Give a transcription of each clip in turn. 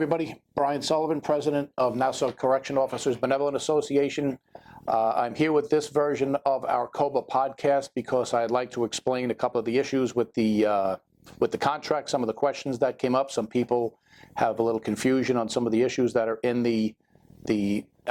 everybody. Brian Sullivan, President of Nassau Correction Officers Benevolent Association. I'm here with this version of our COBA podcast because I'd like to explain a couple of the issues with the contract, some of the questions that came up. Some people have a little confusion on some of the issues that are in the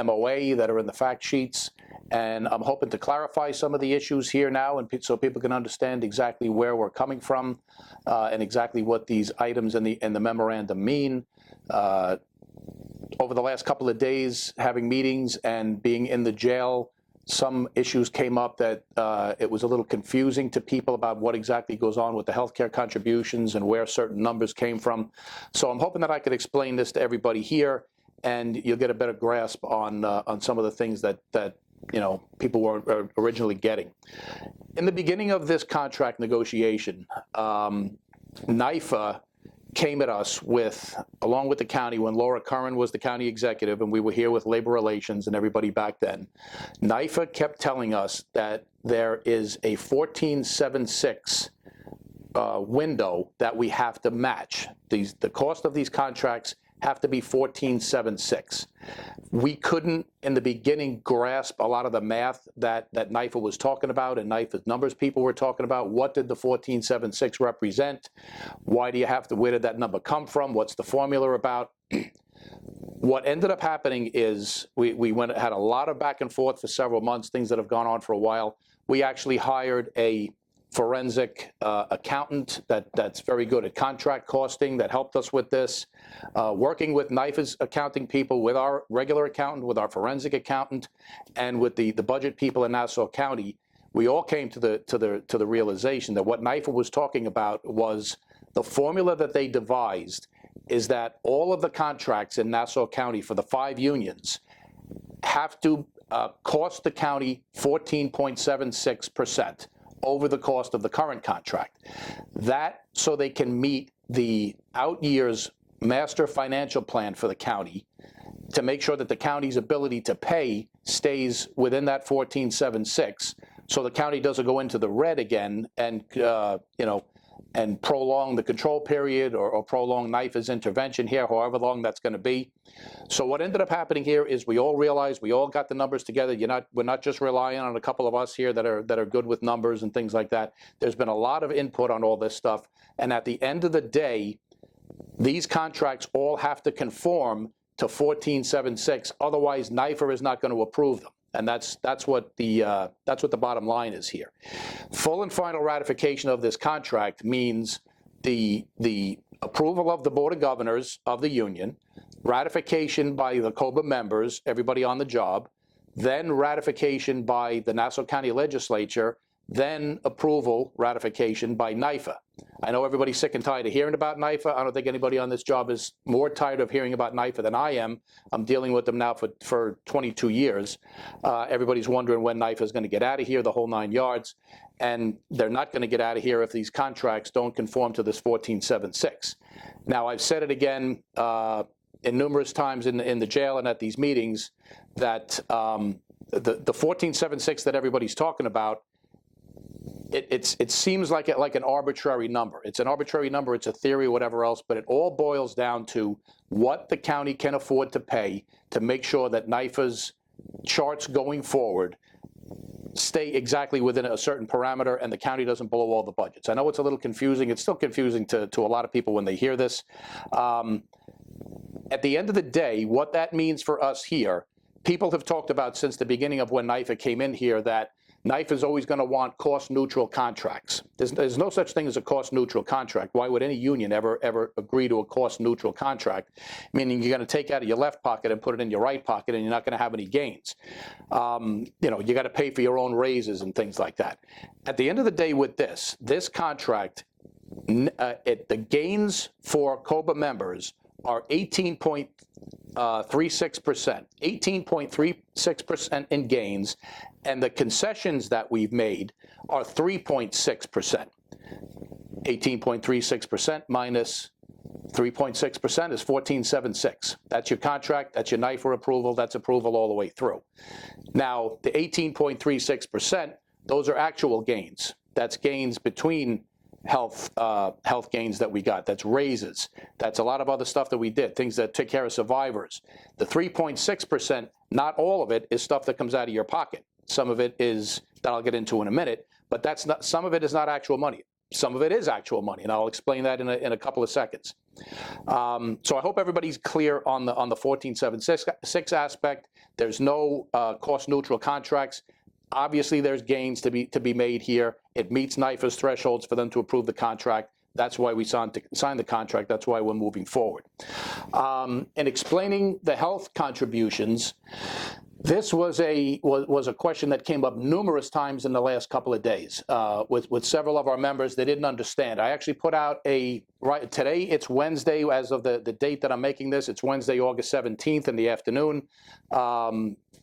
MOA, that are in the fact sheets. And I'm hoping to clarify some of the issues here now, and so people can understand exactly where we're coming from and exactly what these items in the memorandum mean. Over the last couple of days, having meetings and being in the jail, some issues came up that it was a little confusing to people about what exactly goes on with the healthcare contributions and where certain numbers came from. So I'm hoping that I could explain this to everybody here, and you'll get a better grasp on some of the things that people were originally getting. In the beginning of this contract negotiation, NYFA came at us with, along with the county, when Laura Curran was the county executive and we were here with labor relations and everybody back then, NYFA kept telling us that there is a 1476 window that we have to match. The cost of these contracts have to be 1476. We couldn't, in the beginning, grasp a lot of the math that NYFA was talking about and NYFA's numbers people were talking about. What did the 1476 represent? Why do you have to, where did that number come from? What's the formula about? What ended up happening is we had a lot of back and forth for several months, things that have gone on for a while. We actually hired a forensic accountant that's very good at contract costing that helped us with this, working with NYFA's accounting people, with our regular accountant, with our forensic accountant, and with the budget people in Nassau County. We all came to the realization that what NYFA was talking about was the formula that they devised is that all of the contracts in Nassau County for the 5 unions have to cost the county 14.76% over the cost of the current contract. That so they can meet the out years master financial plan for the county to make sure that the county's ability to pay stays within that 1476, so the county doesn't go into the red again and and prolong the control period or prolong NYFA's intervention here, however long that's going to be. So what ended up happening here is we all realized, we all got the numbers together. We're not just relying on a couple of us here that are good with numbers and things like that. There's been a lot of input on all this stuff. And at the end of the day, these contracts all have to conform to 1476. Otherwise, NYFA is not going to approve them. And that's what the bottom line is here. Full and final ratification of this contract means the approval of the Board of Governors of the union, ratification by the COBA members, everybody on the job, then ratification by the Nassau County Legislature, then approval, ratification by NYFA. I know everybody's sick and tired of hearing about NYFA. I don't think anybody on this job is more tired of hearing about NYFA than I am. I'm dealing with them now for 22 years. Everybody's wondering when NYFA is going to get out of here, the whole 9 yards. And they're not going to get out of here if these contracts don't conform to this 1476. Now, I've said it again in numerous times in the jail and at these meetings that the 1476 that everybody's talking about, it seems like an arbitrary number. It's an arbitrary number, it's a theory, whatever else, but it all boils down to what the county can afford to pay to make sure that NYFA's charts going forward stay exactly within a certain parameter and the county doesn't blow all the budgets. I know it's a little confusing. It's still confusing to a lot of people when they hear this. At the end of the day, what that means for us here, people have talked about since the beginning of when NYFA came in here that NYFA is always going to want cost-neutral contracts. There's no such thing as a cost-neutral contract. Why would any union ever agree to a cost-neutral contract? Meaning you're going to take out of your left pocket and put it in your right pocket, and you're not going to have any gains. You got to pay for your own raises and things like that. At the end of the day, with this contract, the gains for COBA members are 18.36%, 18.36% in gains, and the concessions that we've made are 3.6%. 18.36% minus 3.6% is 14.76. That's your contract, that's your NYFA approval, that's approval all the way through. Now, the 18.36%, those are actual gains. That's gains between health gains that we got. That's raises. That's a lot of other stuff that we did, things that took care of survivors. The 3.6%, not all of it is stuff that comes out of your pocket. Some of it is, that I'll get into in a minute, but that's not, some of it is not actual money. Some of it is actual money, and I'll explain that in a couple of seconds. So I hope everybody's clear on the 1476 aspect. There's no cost neutral contracts. Obviously, there's gains to be made here. It meets NYFA's thresholds for them to approve the contract. That's why we signed the contract. That's why we're moving forward. In explaining the health contributions, this was a question that came up numerous times in the last couple of days with several of our members. They didn't understand. I actually put out today it's Wednesday, as of the date that I'm making this, it's Wednesday, August 17th in the afternoon.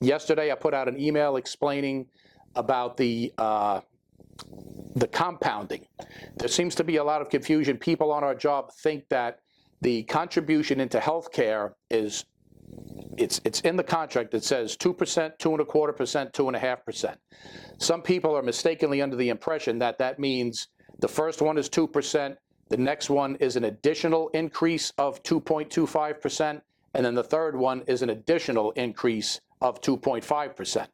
Yesterday, I put out an email explaining about the compounding. There seems to be a lot of confusion. People on our job think that the contribution into healthcare is, it's in the contract. It says 2%, 2.25%, 2.5%. Some people are mistakenly under the impression that that means the first one is 2%, the next one is an additional increase of 2.25%, and then the third one is an additional increase of 2.5%.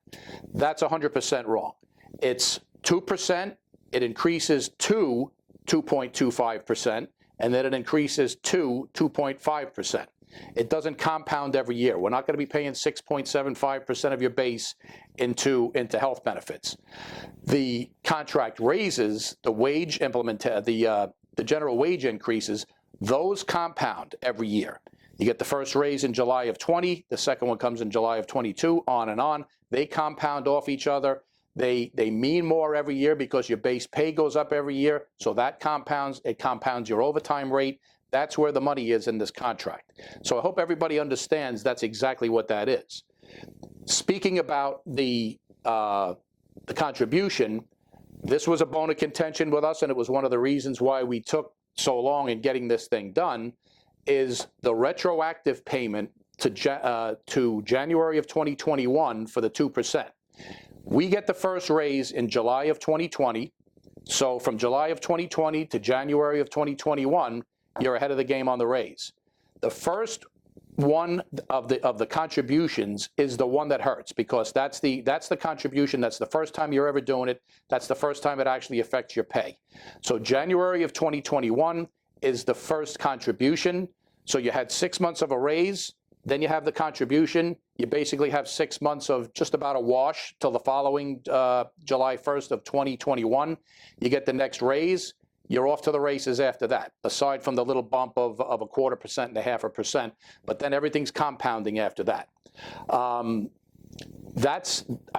That's 100% wrong. It's 2%, it increases to 2.25%, and then it increases to 2.5%. It doesn't compound every year. We're not going to be paying 6.75% of your base into health benefits. The contract raises, the wage the general wage increases, those compound every year. You get the first raise in July of 20, the second one comes in July of 22, on and on. They compound off each other. They mean more every year because your base pay goes up every year, so that compounds. It compounds your overtime rate. That's where the money is in this contract. So I hope everybody understands that's exactly what that is. Speaking about the contribution, this was a bone of contention with us, and it was one of the reasons why we took so long in getting this thing done, is the retroactive payment to January of 2021 for the 2%. We get the first raise in July of 2020. So from July of 2020 to January of 2021, you're ahead of the game on the raise. The first one of the contributions is the one that hurts, because that's the contribution. That's the first time you're ever doing it. That's the first time it actually affects your pay. So January of 2021 is the first contribution. So you had 6 months of a raise, then you have the contribution. You basically have 6 months of just about a wash till the following July 1st of 2021. You get the next raise. You're off to the races after that, aside from the little bump of 0.25% and 0.5%, but then everything's compounding after that. I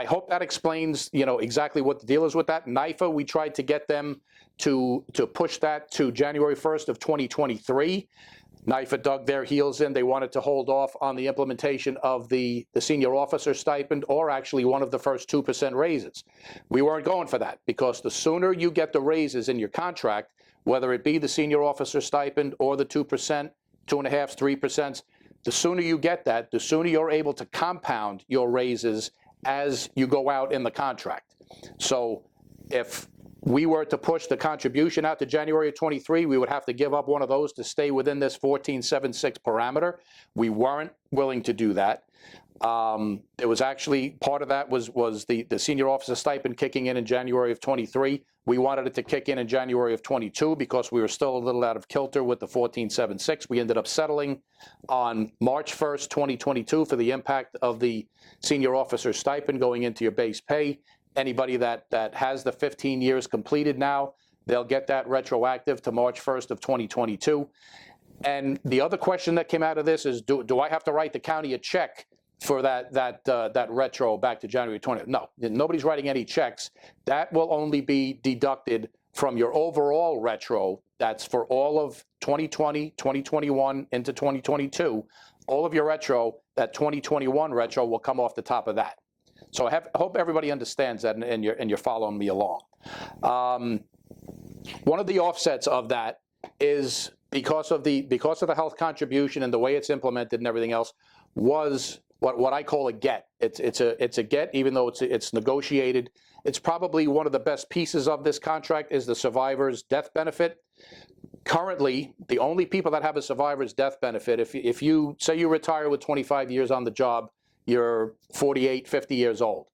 hope that explains, exactly what the deal is with that. NYFA, we tried to get them to push that to January 1st of 2023. NYFA dug their heels in. They wanted to hold off on the implementation of the senior officer stipend, or actually one of the first 2% raises. We weren't going for that, because the sooner you get the raises in your contract, whether it be the senior officer stipend or the 2%, 2.5%, 3%, the sooner you get that, the sooner you're able to compound your raises as you go out in the contract. So if we were to push the contribution out to January of 23, we would have to give up one of those to stay within this 1476 parameter. We weren't willing to do that. It was actually, part of that was the senior officer stipend kicking in January of 23. We wanted it to kick in January of 22 because we were still a little out of kilter with the 1476. We ended up settling on March 1st, 2022 for the impact of the senior officer stipend going into your base pay. Anybody that has the 15 years completed now, they'll get that retroactive to March 1st of 2022. And the other question that came out of this is, do I have to write the county a check for that retro back to January 20th? No, nobody's writing any checks. That will only be deducted from your overall retro. That's for all of 2020, 2021 into 2022. All of your retro, that 2021 retro will come off the top of that. So I hope everybody understands that, and you're following me along. One of the offsets of that is because of the health contribution and the way it's implemented and everything else, was what I call a get. It's a get, even though it's negotiated. It's probably one of the best pieces of this contract is the survivor's death benefit. Currently, the only people that have a survivor's death benefit, if you say you retire with 25 years on the job, you're 48, 50 years old.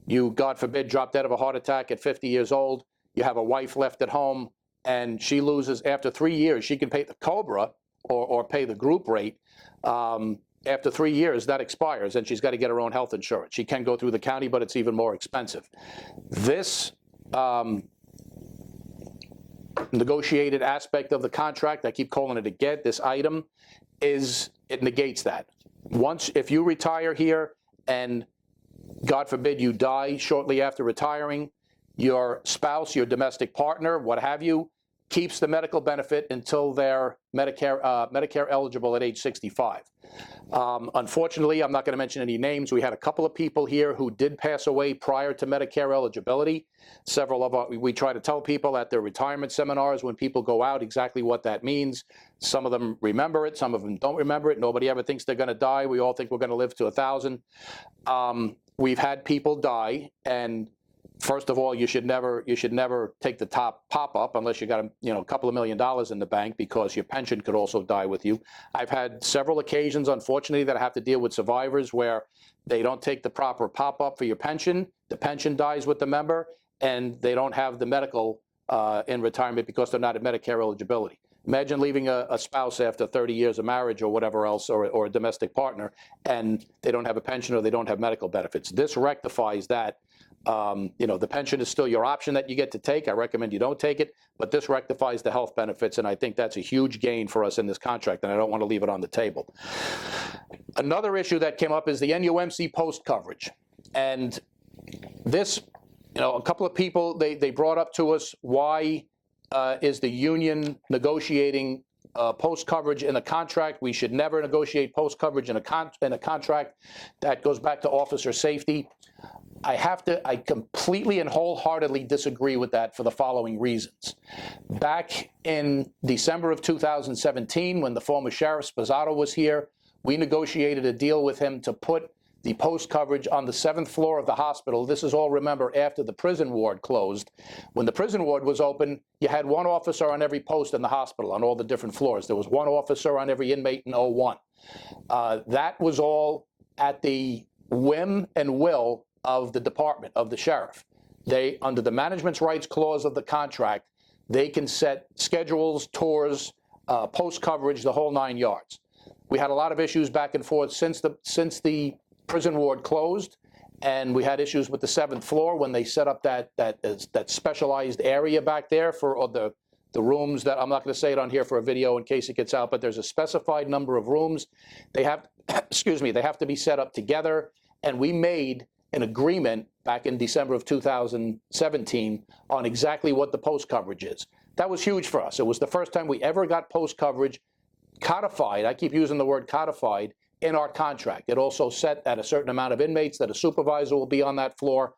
You, God forbid, drop dead of a heart attack at 50 years old. You have a wife left at home, and she loses after 3 years. She can pay the COBRA or pay the group rate. After 3 years, that expires, and she's got to get her own health insurance. She can go through the county, but it's even more expensive. This negotiated aspect of the contract, I keep calling it a get, this item, it negates that. Once, if you retire here and God forbid you die shortly after retiring, your spouse, your domestic partner, what have you, keeps the medical benefit until they're Medicare eligible at age 65. Unfortunately, I'm not going to mention any names. We had a couple of people here who did pass away prior to Medicare eligibility. Several of we try to tell people at their retirement seminars when people go out exactly what that means. Some of them remember it, some of them don't remember it. Nobody ever thinks they're going to die. We all think we're going to live to 1,000. We've had people die, and first of all, you should never take the top pop-up unless you got a couple of $1 million in the bank, because your pension could also die with you. I've had several occasions, unfortunately, that I have to deal with survivors where they don't take the proper pop-up for your pension. The pension dies with the member, and they don't have the medical in retirement because they're not at Medicare eligibility. Imagine leaving a spouse after 30 years of marriage or whatever else, or a domestic partner, and they don't have a pension or they don't have medical benefits. This rectifies that. The pension is still your option that you get to take. I recommend you don't take it, but this rectifies the health benefits, and I think that's a huge gain for us in this contract, and I don't want to leave it on the table. Another issue that came up is the NUMC post coverage. And this, a couple of people, they brought up to us, why is the union negotiating post coverage in a contract? We should never negotiate post coverage in a contract. That goes back to officer safety. I completely and wholeheartedly disagree with that for the following reasons. Back in December of 2017, when the former Sheriff Sposato was here, we negotiated a deal with him to put the post coverage on the 7th floor of the hospital. This is all, remember, after the prison ward closed. When the prison ward was open, you had one officer on every post in the hospital on all the different floors. There was one officer on every inmate in 01. That was all at the whim and will of the department, of the sheriff. They, under the management's rights clause of the contract, they can set schedules, tours, post coverage, the whole 9 yards. We had a lot of issues back and forth since the prison ward closed, and we had issues with the 7th floor when they set up that specialized area back there for the rooms that, I'm not going to say it on here for a video in case it gets out, but there's a specified number of rooms. They have, they have to be set up together, and we made an agreement back in December of 2017 on exactly what the post coverage is. That was huge for us. It was the first time we ever got post coverage codified. I keep using the word codified in our contract. It also set at a certain amount of inmates that a supervisor will be on that floor.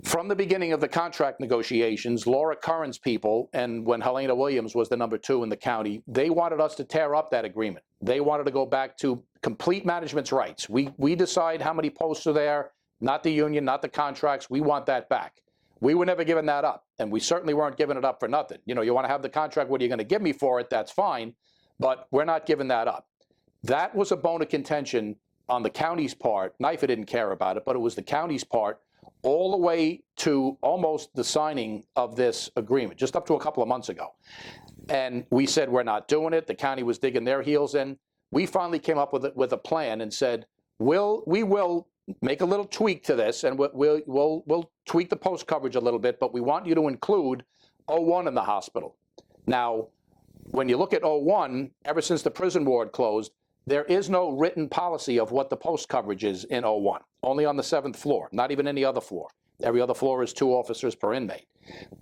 From the beginning of the contract negotiations, Laura Curran's people, and when Helena Williams was the number 2 in the county, they wanted us to tear up that agreement. They wanted to go back to complete management's rights. We decide how many posts are there, not the union, not the contracts. We want that back. We were never giving that up, and we certainly weren't giving it up for nothing. You want to have the contract, what are you going to give me for it? That's fine, but we're not giving that up. That was a bone of contention on the county's part. NYFA didn't care about it, but it was the county's part all the way to almost the signing of this agreement, just up to a couple of months ago. And we said, we're not doing it. The county was digging their heels in. We finally came up with a plan and said, we will make a little tweak to this, and we'll tweak the post coverage a little bit, but we want you to include 01 in the hospital. Now, when you look at 01, ever since the prison ward closed, there is no written policy of what the post coverage is in 01, only on the 7th floor, not even any other floor. Every other floor is 2 officers per inmate.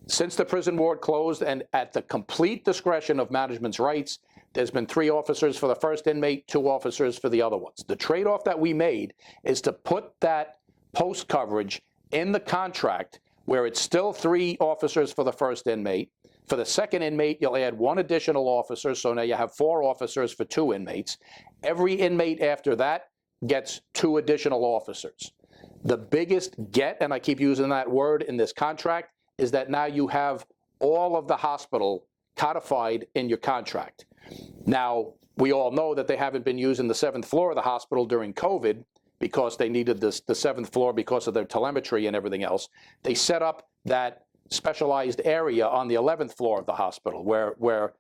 Since the prison ward closed, and at the complete discretion of management's rights, there's been 3 officers for the first inmate, 2 officers for the other ones. The trade-off that we made is to put that post coverage in the contract where it's still 3 officers for the first inmate. For the second inmate, you'll add 1 additional officer, so now you have 4 officers for 2 inmates. Every inmate after that gets 2 additional officers. The biggest get, and I keep using that word in this contract, is that now you have all of the hospital codified in your contract. Now, we all know that they haven't been using the 7th floor of the hospital during COVID because they needed the 7th floor because of their telemetry and everything else. They set up that specialized area on the 11th floor of the hospital where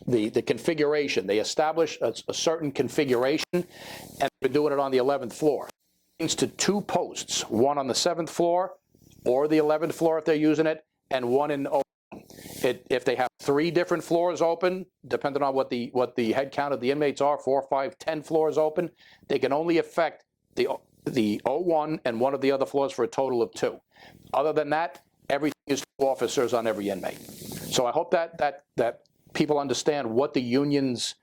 the configuration, they establish a certain configuration, and they've been doing it on the 11th floor. To 2 posts, one on the 7th floor or the 11th floor if they're using it, and one in if they have 3 different floors open, depending on what the head count of the inmates are, 4, 5, 10 floors open, they can only affect the O1 and one of the other floors for a total of 2. Other than that, everything is 2 officers on every inmate. So I hope that people understand what the union's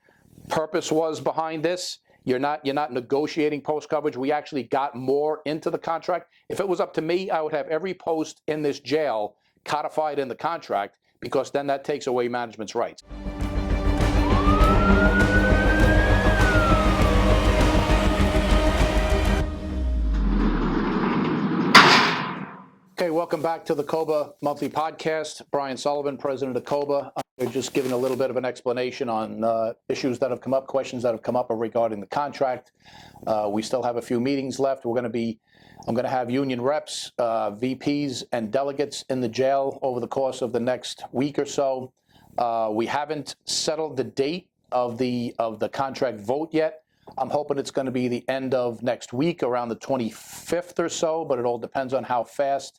purpose was behind this. You're not negotiating post coverage. We actually got more into the contract. If it was up to me, I would have every post in this jail codified in the contract, because then that takes away management's rights. Okay, welcome back to the COBA Monthly Podcast. Brian Sullivan, president of COBA. We're just giving a little bit of an explanation on issues that have come up, questions that have come up regarding the contract. We still have a few meetings left. I'm going to have union reps, VPs, and delegates in the jail over the course of the next week or so. We haven't settled the date of the contract vote yet. I'm hoping it's going to be the end of next week, around the 25th or so, but it all depends on how fast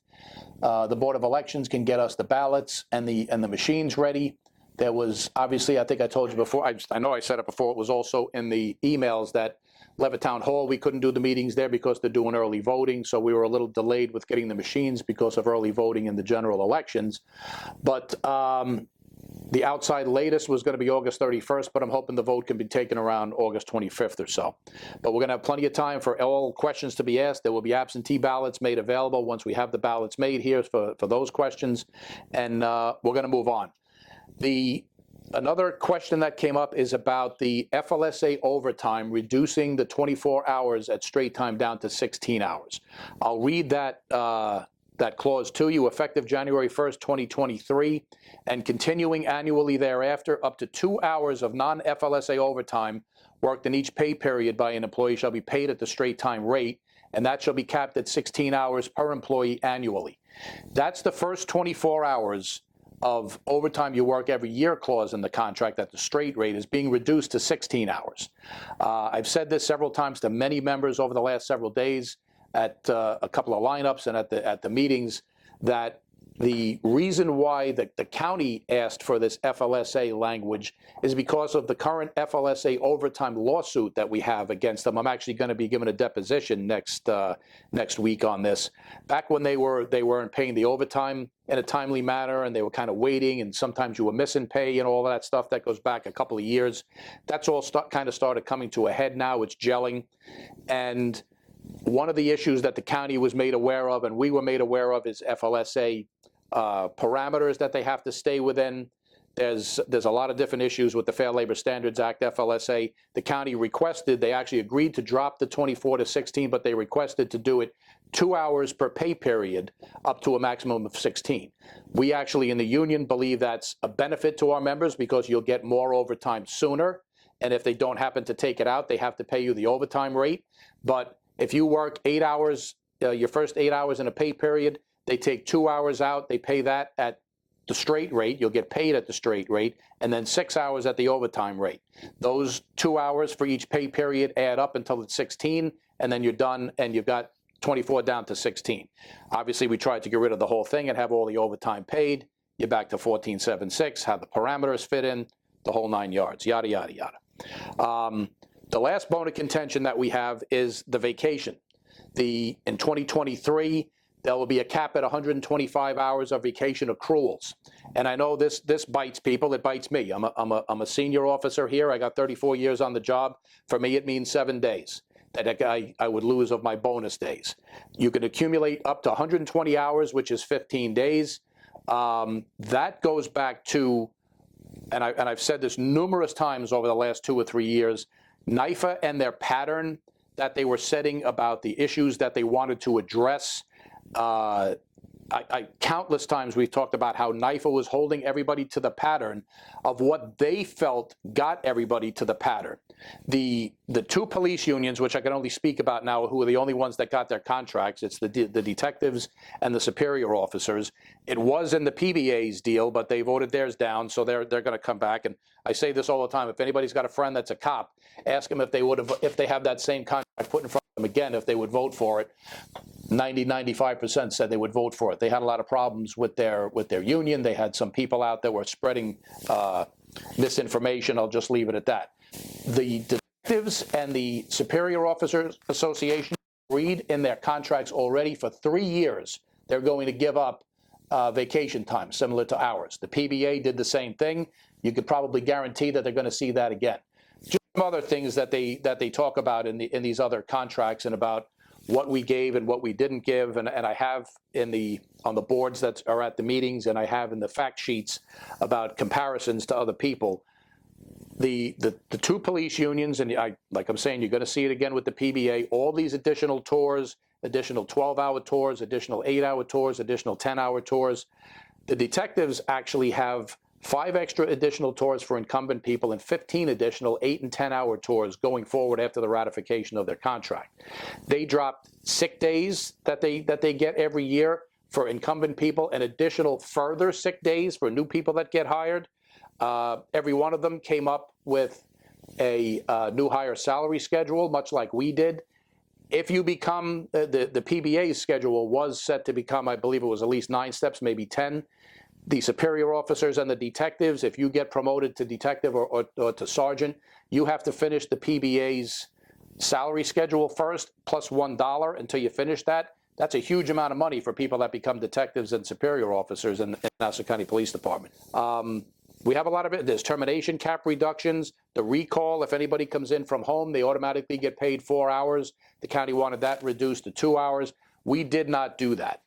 the Board of Elections can get us the ballots and the machines ready. There was, obviously, I think I told you before, I know I said it before, it was also in the emails that Levittown Hall, we couldn't do the meetings there because they're doing early voting, so we were a little delayed with getting the machines because of early voting in the general elections. But the outside latest was going to be August 31st, but I'm hoping the vote can be taken around August 25th or so. But we're going to have plenty of time for all questions to be asked. There will be absentee ballots made available once we have the ballots made here for those questions, and we're going to move on. Another question that came up is about the FLSA overtime, reducing the 24 hours at straight time down to 16 hours. I'll read that clause to you. Effective January 1st, 2023, and continuing annually thereafter, up to 2 hours of non-FLSA overtime worked in each pay period by an employee shall be paid at the straight time rate, and that shall be capped at 16 hours per employee annually. That's the first 24 hours of overtime you work every year clause in the contract at the straight rate is being reduced to 16 hours. I've said this several times to many members over the last several days at a couple of lineups and at the meetings, that the reason why the county asked for this FLSA language is because of the current FLSA overtime lawsuit that we have against them. I'm actually going to be giving a deposition next week on this. Back when they weren't paying the overtime in a timely manner, and they were kind of waiting, and sometimes you were missing pay and all that stuff. That goes back a couple of years. That's all kind of started coming to a head now. It's gelling, and one of the issues that the county was made aware of, and we were made aware of, is FLSA parameters that they have to stay within. There's a lot of different issues with the Fair Labor Standards Act, FLSA. The county requested, they actually agreed to drop the 24 to 16, but they requested to do it 2 hours per pay period up to a maximum of 16. We actually in the union believe that's a benefit to our members because you'll get more overtime sooner. And if they don't happen to take it out, they have to pay you the overtime rate. But if you work 8 hours, your first 8 hours in a pay period, they take 2 hours out, they pay that at the straight rate, you'll get paid at the straight rate, and then 6 hours at the overtime rate. Those 2 hours for each pay period add up until it's 16, and then you're done, and you've got 24 down to 16. Obviously, we tried to get rid of the whole thing and have all the overtime paid. You're back to 14.76, have the parameters fit in, the whole 9 yards, yada, yada, yada. The last bone of contention that we have is the vacation. In 2023, there will be a cap at 125 hours of vacation accruals. And I know this bites people, it bites me. I'm a senior officer here, I got 34 years on the job. For me, it means 7 days that I would lose of my bonus days. You can accumulate up to 120 hours, which is 15 days. That goes back to, and I've said this numerous times over the last 2 or 3 years, NIFA and their pattern that they were setting about the issues that they wanted to address. Countless times we've talked about how NIFA was holding everybody to the pattern of what they felt got everybody to the pattern. The two police unions, which I can only speak about now, who are the only ones that got their contracts, it's the detectives and the superior officers. It was in the PBA's deal, but they voted theirs down, so they're going to come back. And I say this all the time: if anybody's got a friend that's a cop, ask them if they have that same contract put in front of them again, if they would vote for it. 95% said they would vote for it. They had a lot of problems with their union. They had some people out there were spreading misinformation. I'll just leave it at that. The detectives and the Superior Officers Association agreed in their contracts already for 3 years they're going to give up vacation time, similar to ours. The PBA did the same thing. You could probably guarantee that they're going to see that again. Just some other things that they talk about in these other contracts and about what we gave and what we didn't give, and I have on the boards that are at the meetings, and I have in the fact sheets about comparisons to other people. The two police unions, and like I'm saying, you're going to see it again with the PBA, all these additional tours, additional 12-hour tours, additional 8-hour tours, additional 10-hour tours. The detectives actually have 5 extra additional tours for incumbent people and 15 additional 8- and 10-hour tours going forward after the ratification of their contract. They dropped sick days that they get every year for incumbent people and additional further sick days for new people that get hired. Every one of them came up with a new hire salary schedule, much like we did. If you become, the PBA's schedule was set to become, I believe it was at least 9 steps, maybe 10. The superior officers and the detectives, if you get promoted to detective or to sergeant, you have to finish the PBA's salary schedule first, plus $1 until you finish that. That's a huge amount of money for people that become detectives and superior officers in Nassau County Police Department. We have a lot of it. There's termination cap reductions, the recall. If anybody comes in from home, they automatically get paid 4 hours. The county wanted that reduced to 2 hours. We did not do that.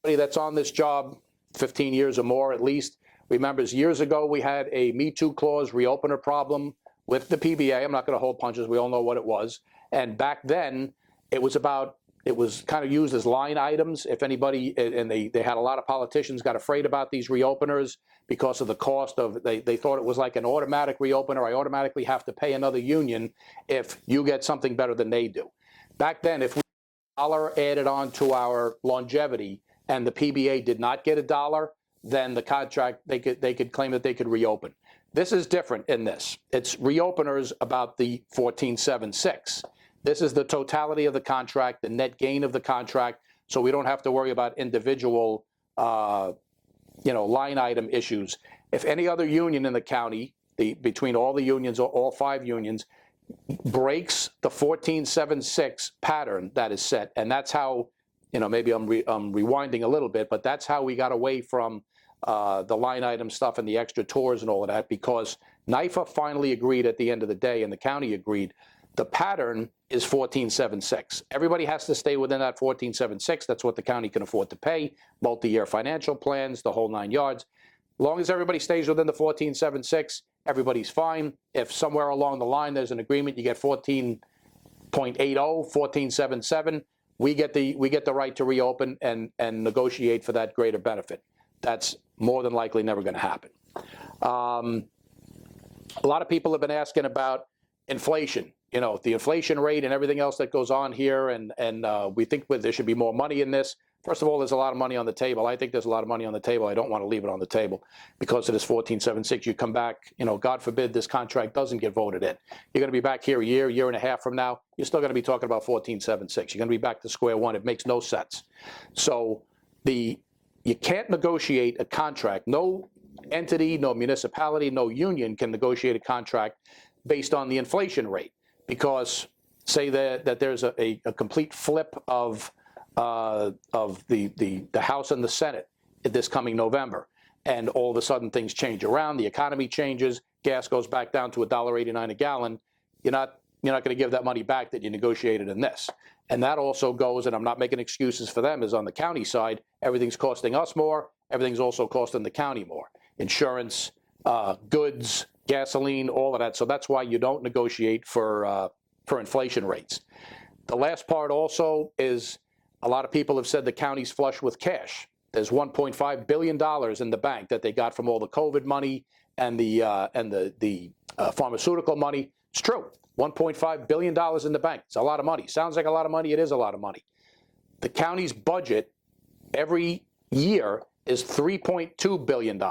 Anybody that's on this job 15 years or more at least remembers years ago we had a Me Too clause reopener problem with the PBA. I'm not going to hold punches. We all know what it was. And back then, it was kind of used as line items. If anybody, and they had a lot of politicians got afraid about these reopeners because of the cost of, they thought it was like an automatic reopener. I automatically have to pay another union if you get something better than they do. Back then, if we had $1 added on to our longevity, and the PBA did not get $1, then the contract, they could claim that they could reopen. This is different in this. It's reopeners about the 1476. This is the totality of the contract, the net gain of the contract, so we don't have to worry about individual line item issues. If any other union in the county, between all the unions, or all 5 unions, breaks the 1476 pattern that is set, and that's how, maybe I'm rewinding a little bit, but that's how we got away from the line item stuff and the extra tours and all of that, because NIFA finally agreed at the end of the day, and the county agreed, the pattern is 1476. Everybody has to stay within that 1476. That's what the county can afford to pay, multi-year financial plans, the whole 9 yards. As long as everybody stays within the 1476, everybody's fine. If somewhere along the line there's an agreement, you get 14.80, 1477, we get the right to reopen and negotiate for that greater benefit. That's more than likely never going to happen. A lot of people have been asking about inflation, the inflation rate and everything else that goes on here, and we think there should be more money in this. First of all, there's a lot of money on the table. I think there's a lot of money on the table. I don't want to leave it on the table because of this 1476. You come back, God forbid this contract doesn't get voted in. You're going to be back here a year and a half from now. You're still going to be talking about 1476. You're going to be back to square one. It makes no sense. So you can't negotiate a contract. No entity, no municipality, no union can negotiate a contract based on the inflation rate, because say that there's a complete flip of the House and the Senate this coming November, and all of a sudden things change around, the economy changes, gas goes back down to $1.89 a gallon, you're not going to give that money back that you negotiated in this. And that also goes, and I'm not making excuses for them, is on the county side, everything's costing us more, everything's also costing the county more. Insurance, goods, gasoline, all of that. So that's why you don't negotiate for inflation rates. The last part also is a lot of people have said the county's flush with cash. There's $1.5 billion in the bank that they got from all the COVID money and the pharmaceutical money. It's true. $1.5 billion in the bank. It's a lot of money. Sounds like a lot of money. It is a lot of money. The county's budget every year is $3.2 billion.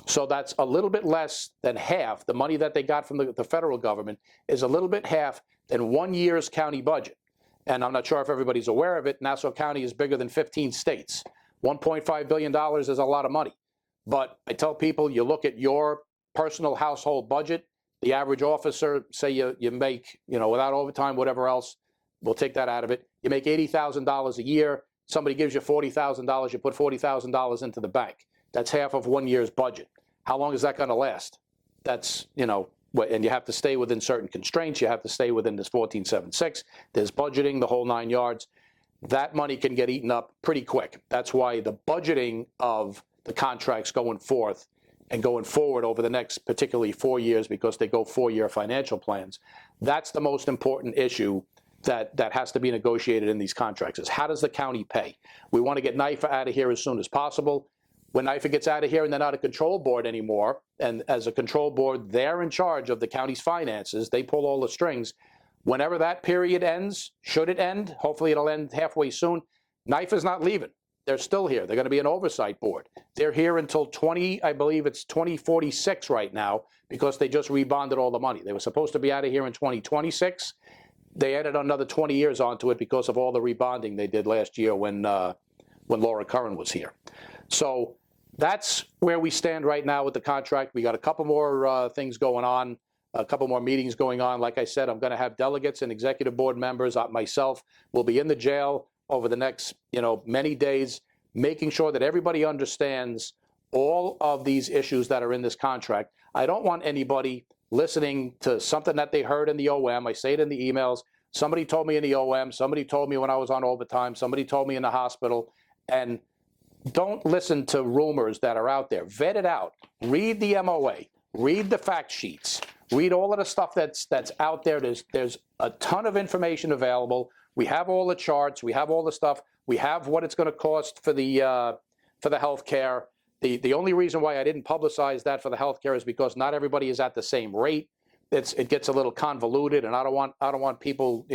So that's a little bit less than half. The money that they got from the federal government is a little bit half than 1 year's county budget. And I'm not sure if everybody's aware of it. Nassau County is bigger than 15 states. $1.5 billion is a lot of money. But I tell people, you look at your personal household budget, the average officer, say you make, without overtime, whatever else, we'll take that out of it. You make $80,000 a year. Somebody gives you $40,000. You put $40,000 into the bank. That's half of 1 year's budget. How long is that going to last? That's, and you have to stay within certain constraints. You have to stay within this 1476. There's budgeting, the whole 9 yards. That money can get eaten up pretty quick. That's why the budgeting of the contracts going forth and going forward over the next particularly 4 years, because they go 4-year financial plans, that's the most important issue that has to be negotiated in these contracts is how does the county pay? We want to get NIFA out of here as soon as possible. When NIFA gets out of here and they're not a control board anymore, and as a control board, they're in charge of the county's finances, they pull all the strings. Whenever that period ends, should it end, hopefully it'll end halfway soon, NIFA's not leaving. They're still here. They're going to be an oversight board. They're here until I believe it's 2046 right now, because they just rebonded all the money. They were supposed to be out of here in 2026. They added another 20 years onto it because of all the rebonding they did last year when Laura Curran was here. So that's where we stand right now with the contract. We got a couple more things going on, a couple more meetings going on. Like I said, I'm going to have delegates and executive board members. Myself will be in the jail over the next, many days, making sure that everybody understands all of these issues that are in this contract. I don't want anybody listening to something that they heard in the OM. I say it in the emails. Somebody told me in the OM. Somebody told me when I was on overtime. Somebody told me in the hospital. And don't listen to rumors that are out there. Vet it out. Read the MOA. Read the fact sheets. Read all of the stuff that's out there. There's a ton of information available. We have all the charts. We have all the stuff. We have what it's going to cost for the health care. The only reason why I didn't publicize that for the health care is because not everybody is at the same rate. It gets a little convoluted, and I don't want people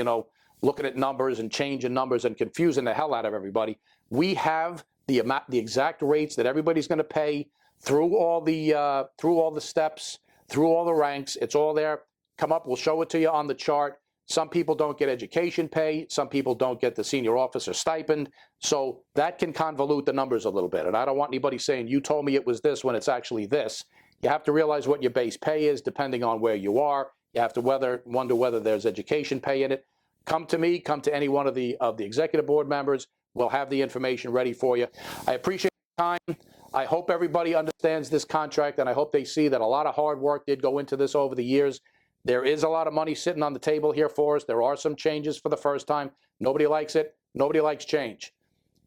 looking at numbers and changing numbers and confusing the hell out of everybody. We have the exact rates that everybody's going to pay through all the steps, through all the ranks. It's all there. Come up, we'll show it to you on the chart. Some people don't get education pay. Some people don't get the senior officer stipend. So that can convolute the numbers a little bit. And I don't want anybody saying, you told me it was this when it's actually this. You have to realize what your base pay is depending on where you are. You have to wonder whether there's education pay in it. Come to me, come to any one of the executive board members. We'll have the information ready for you. I appreciate your time. I hope everybody understands this contract, and I hope they see that a lot of hard work did go into this over the years. There is a lot of money sitting on the table here for us. There are some changes for the first time. Nobody likes it. Nobody likes change.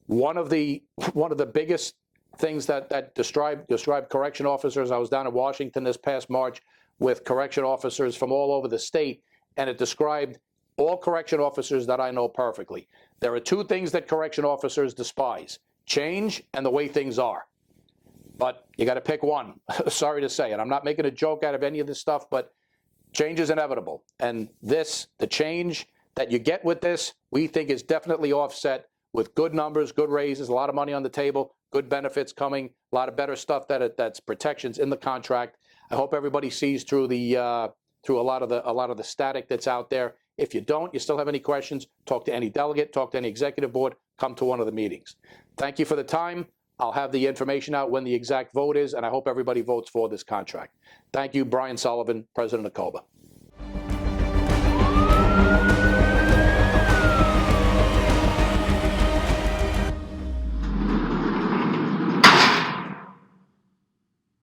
One of the biggest things that describe correction officers, I was down in Washington this past March with correction officers from all over the state, and it described all correction officers that I know perfectly. There are two things that correction officers despise: change and the way things are. But you got to pick one. Sorry to say it. I'm not making a joke out of any of this stuff, but change is inevitable. And the change that you get with this, we think is definitely offset with good numbers, good raises, a lot of money on the table, good benefits coming, a lot of better stuff that's protections in the contract. I hope everybody sees through a lot of the static that's out there. If you don't, you still have any questions, talk to any delegate, talk to any executive board, come to one of the meetings. Thank you for the time. I'll have the information out when the exact vote is, and I hope everybody votes for this contract. Thank you, Brian Sullivan, President of COBA.